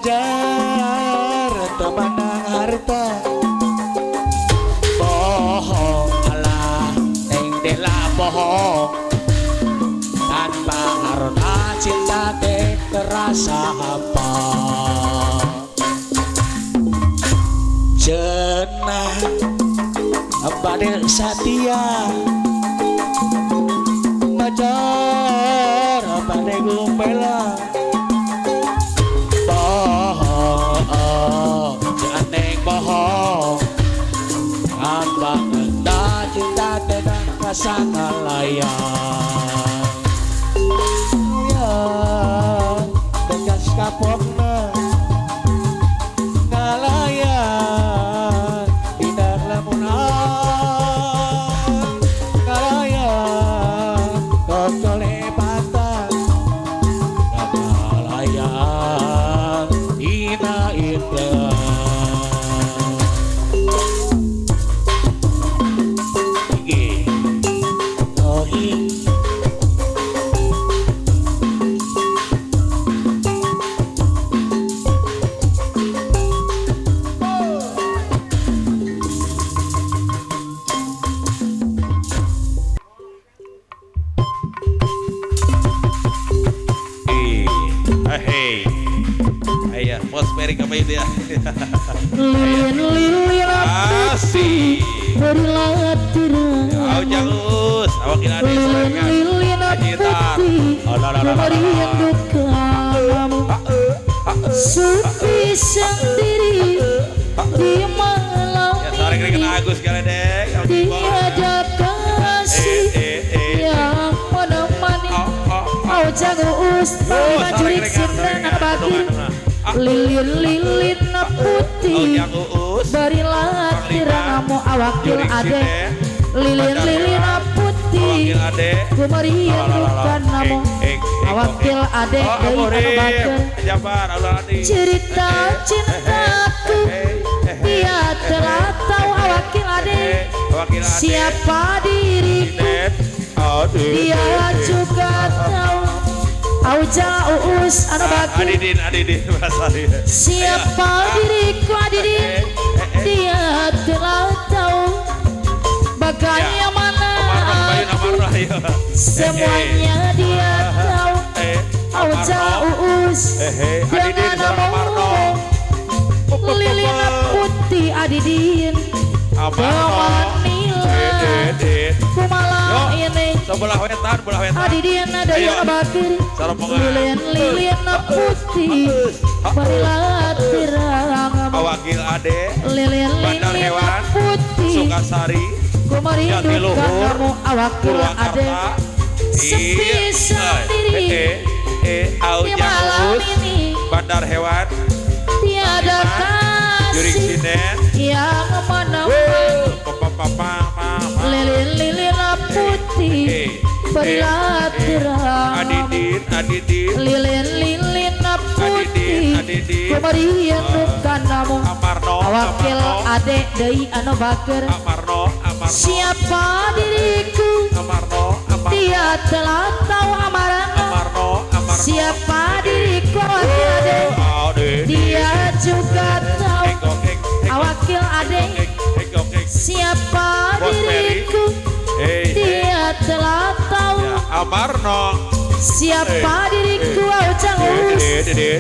Ngajar temanang harta bohong alah neng dela bohong tanpa harta cinta teh terasa apa cenah bade satia ngajar bade gumpela bohong abang enda cinta tidak kasana layang ya bekas kapokna ngalayan tidak lamunan ngalayan kekelebatan ngalayan ina indah Hey, ayah, bos Mary kembali dia. Lilin Asik. berilah tirang Kau jangus, awak kira ada serangan. lilin Ajitar. merindu kamu sepi sendiri di malam Ya sore kena ini Agus kali deh. tiada kasih yang menemani kau jangus terima jurik sindan bagi lilin putih berilah tiramu awakil ade lilin putih ku merindukan namu awakil ade dari bager cerita cintaku dia telah tahu awakil ade siapa diriku dia juga tahu Auja uus anu bagi Adidin merasa dia. siapa diriku Adidin dia telah tahu bagaimana semuanya dia tahu Auja uus dengan namamu lilin putih Adidin Kemanilah ku malam ini Sebelah wetan Adidin ada yang bakir lilin putih berilah tirang Awakil ade lilin Bandar Hewan putih Sukasari ku merindukan kamu awakil ade sepi sendiri di malam ini Bandar Hewan tiada Jurik kasih Sinden yang menemani lilin putih berilah tirang Adidin lilin putih ku merindukan namu awakil adek deui anu bager Amarno siapa diriku dia telah tahu amaranna siapa diriku awakil adek dia juga tahu awakil adek siapa diriku dia telah tahu Amarno siapa diriku Aujangus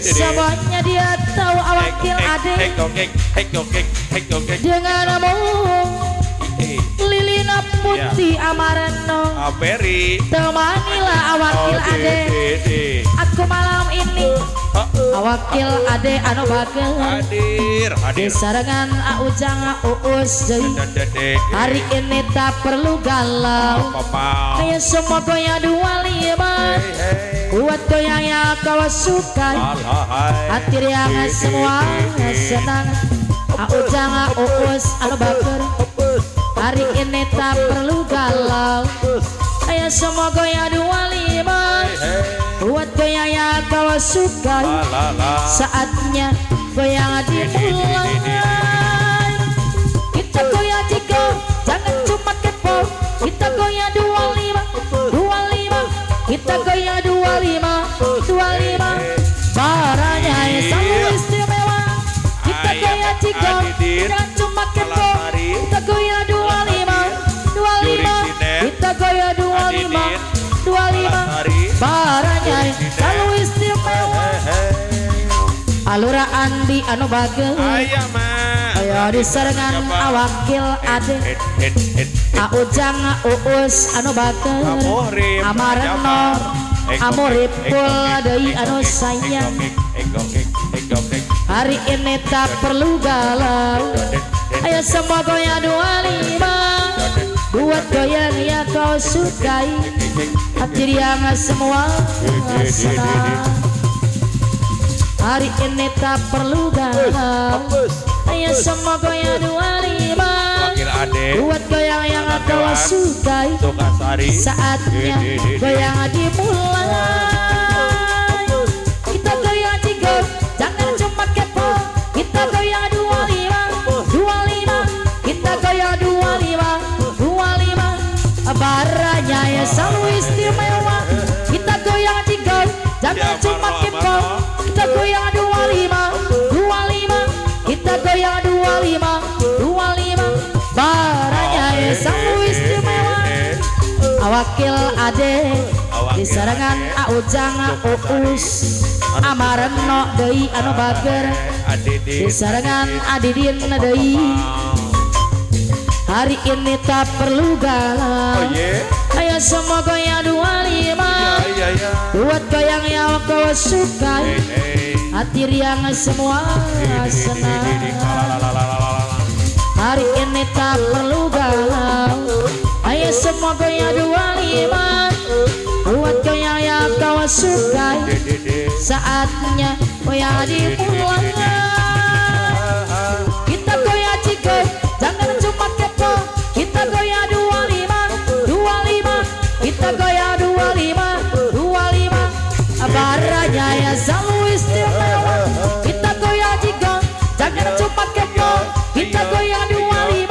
semuanya dia tahu awakil adek dengan namamu lilin putih Amarano Peri temanilah awakil adek aku malam ini awakil ade anu bager hadir disarengan Aujang uus deui hari ini tak perlu galau kayak semua goyang 25 buat goyang yang kau suka hati yang semua senang Aujang uus anu bager hari ini tak perlu galau kayak semua goyang 25 buat goyang yang kau suka saatnya goyang dimulai kita goyang tiga jangan cuma kepo kita goyang 25 kita goyang 25 baranya selalu istimewa. Kita gaya tiga, jangan cuma kepo. Kita gaya 25. Kita gaya 25. Baranya selalu istimewa. Alura Andi anu bagel. Ayah mah. Ayo diserengan awakil ade. Aujang uus anu bagel. Amarno amuripul deui anu sayang. Hari ini tak perlu galau. Ayo semua goyang 25. Buat goyang yang kau sukai. Hati yang semua senang. Hari ini tak perlu galau. Ayo semua goyang 25. Buat goyang yang kau sukai. Saatnya goyang dimulai. Kita goyang 3, jangan cuma kepo. Kita goyang 25. Kita goyang 25. Baranya ya selalu istimewa. Kita goyang 3, jangan cuma kepo. Kita goyang 25. Kita goyang 25. Baranya ya selalu istimewa. Awakil ade diserangan Aujang uus. Amarno deui anu bager diserangan Adidin deui. Hari ini tak perlu galau. Ayo semua goyang 25. Buat goyang yang kau sukai. Hati riang semua senang. Hari ini tak perlu galau. Ayo semua goyang 25. Buat goyang yang kau sukai. Saatnya goyang dimulai. Kita goyang 3, jangan cuma kepo. Kita goyang 25. Kita goyang 25. Baranya ya selalu istimewa. Kita goyang 3, jangan cuma kepo. Kita goyang 25.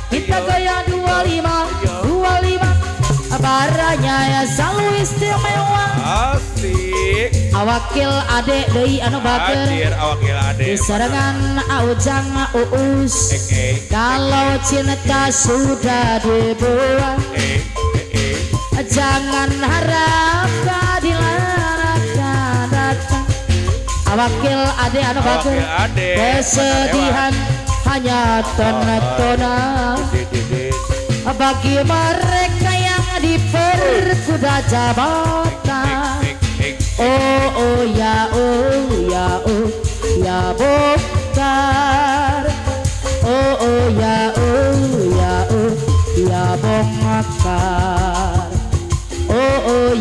Kita goyang 25. Baranya ya selalu istimewa. Asik. Awakil ade deui anu bager. Awakil ade. Diserangan Aujang uus. Kalau cinta sudah dibuat, jangan harap keadilan akan datang. Awakil ade anu bager. Kesedihan hanya tona-tona bagi mereka yang diperkuda jabatan. Oh ya bongkar. Oh ya bongkar. Oh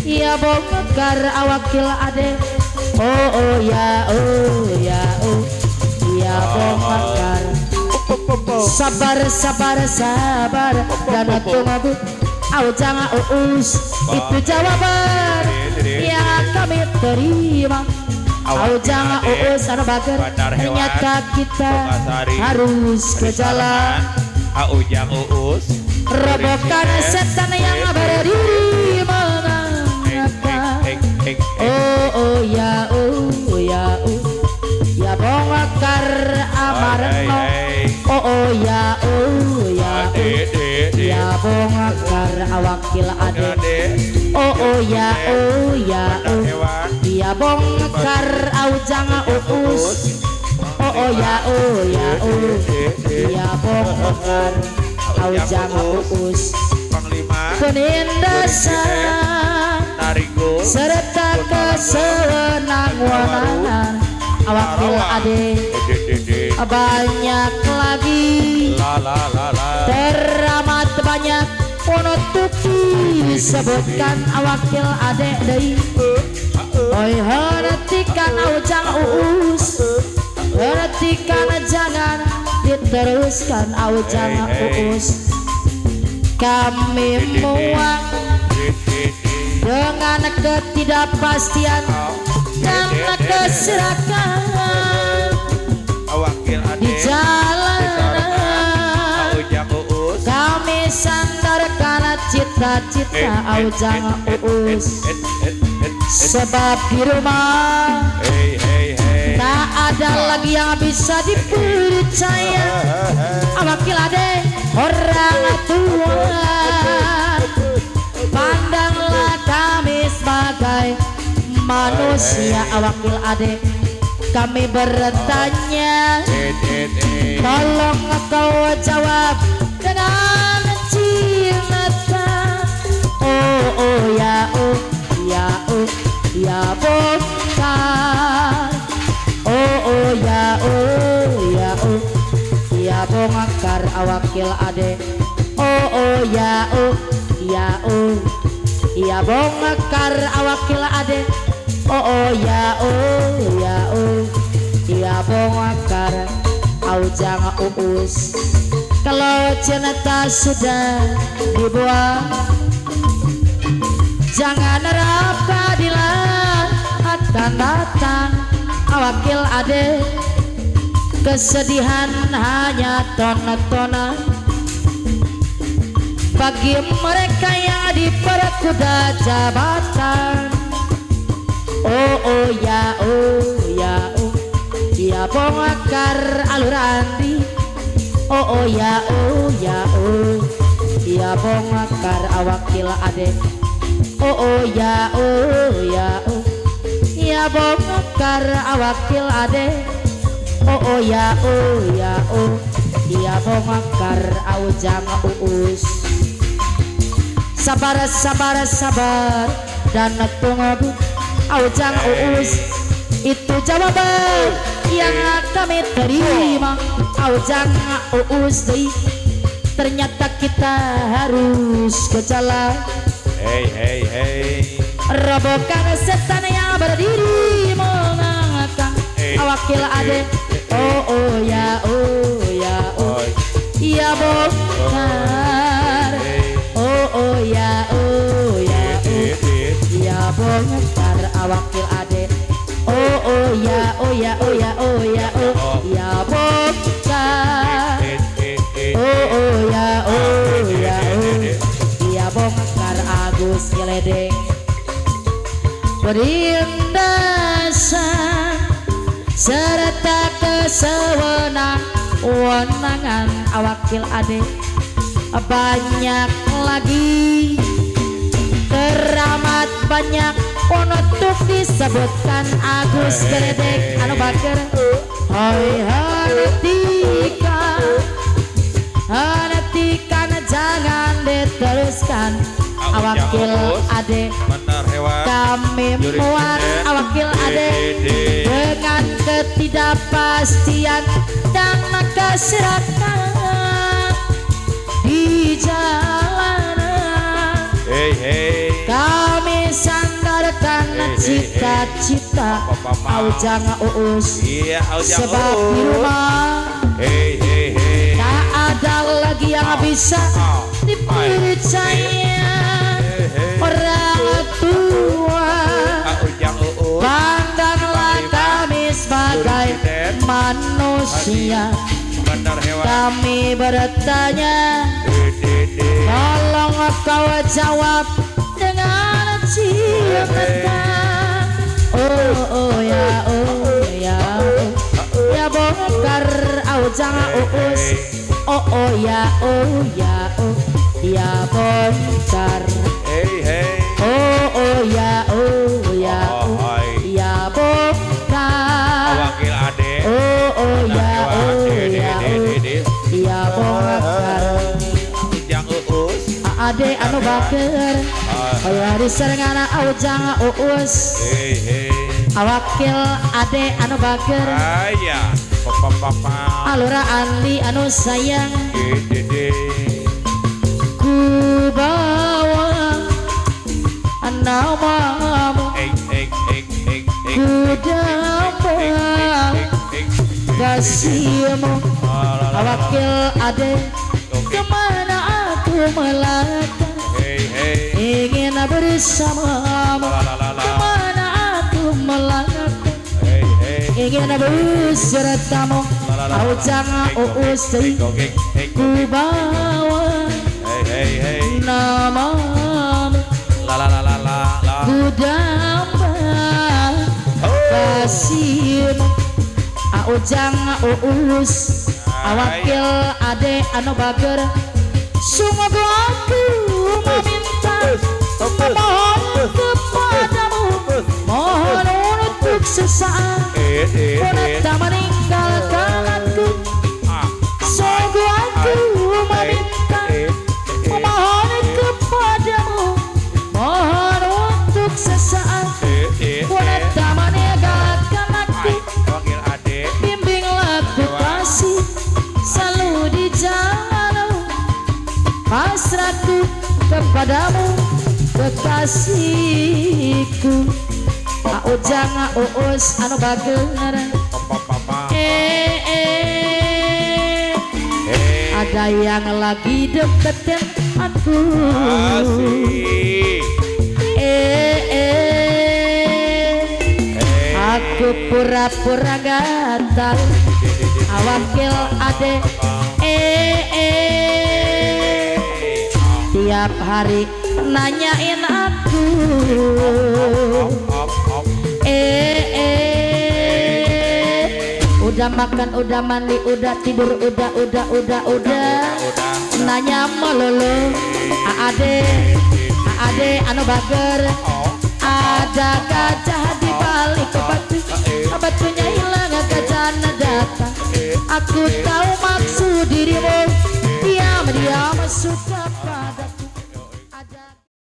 ya bongkar awakil ade. Oh ya bongkar. Sabar dan tunggu. Aujang uus itu jawaban yang kami terima. Aujang uus anu bager. Ternyata kita harus ke jalan. Aujang uus robohkan setan yang berdiri menangkan. Oh ya bongkar amarno. Oh ya bongkar awakil ade. Oh ya bongkar Aujang uus. Oh ya bongkar Aujang uus. Penindasan serta kesenang-wenangan awakil ade. Banyak lagi teramat banyak penutupi sebutkan awakil ade deui. Oi hentikan Aujang uus. Hentikan jangan diteruskan Aujang uus. Kami muak dengan ketidakpastian dan keserakan di jalanan. Kami sandarkan cita cita-cita Aujang Uus. Sebab di rumah tak ada lagi yang bisa dipercaya. Wakil ade orang tua, pandanglah kami sebagai manusia. Wakil ade kami bertanya, tolong kau jawab dengan cinta. Oh ya ya ya bongkar. Oh ya ya ya bongkar Wakil ade. Oh ya ya ya bongkar Wakil ade. Oh ya ya ya bongkar Aujang Uus. Kalau jenazah sudah dibuang, jangan harap keadilan akan datang. Wakil ade kesedihan hanya tona-tona bagi mereka yang diperkuda jabatan. Oh ya ya bongkar alurandi. Oh ya ya bongkar Wakil ade. Oh ya ya bongkar Wakil ade. Oh ya ya bongkar Aujang Uus. Sabar dan tunggu Aujang Uus. Itu jawaban yang kami terima. Aujang Uus, ternyata kita harus ke jalan. Robohkan setan yang berdiri mengangkat Wakil ade. Oh ya ya bongkar. Oh ya ya bongkar Wakil ade. Oh ya ya ya bongkar. Oh ya ya bongkar Agus Geledeng. Berindasan serta kesewenang-wenangan Wakil ade. Banyak lagi keramat, banyak untuk disebutkan Agus Geledek anu baker. Hoi hentikan jangan diteruskan Wakil ade. Kami muat Wakil ade dengan ketidakpastian dan keserakan di jalanan. Kami sandarkan cita-cita Aujang Uus. Sebab di rumah tak ada lagi yang bisa dipercaya. Orang tua, pandanglah kami sebagai manusia. Kami bertanya, tolong kau jawab dengan cinta. Oh ya ya bongkar Aujang Uus. Oh ya ya bongkar. Oh ya ya bongkar. Wakil ade. Oh ya ya bongkar Aujang Uus. ade anu baker. Aya diserengana Aujang Uus. Wakil ade anu baker. Aya papa Alura Andi anu sayang. Ku bawa namamu, ku dapat kasihmu. Wakil ade kemana aku melangkah, ingin bersamamu. Kemana aku melangkah, ingin besertamu. Aujang Uus, ku bawa nama Ujang Uus awakil ade anu bager sungguh aku meminta mohon kepadamu mohon untuk sesaat tak meninggalkan aku sungguh aku meminta mohon kepadamu mohon untuk sesaat tak meninggalkan aku bimbinglah ku kasih selalu di jalanmu pasrahku kepadamu kekasihku Ujang Uus anu bager ada yang lagi deketin aku aku pura-pura gatal awakil ade tiap hari nanyain aku udah makan udah mandi udah tidur udah nanya melulu ade anu bager ada gajah di balik batu batunya hilang gajahnya datang aku tahu maksud dirimu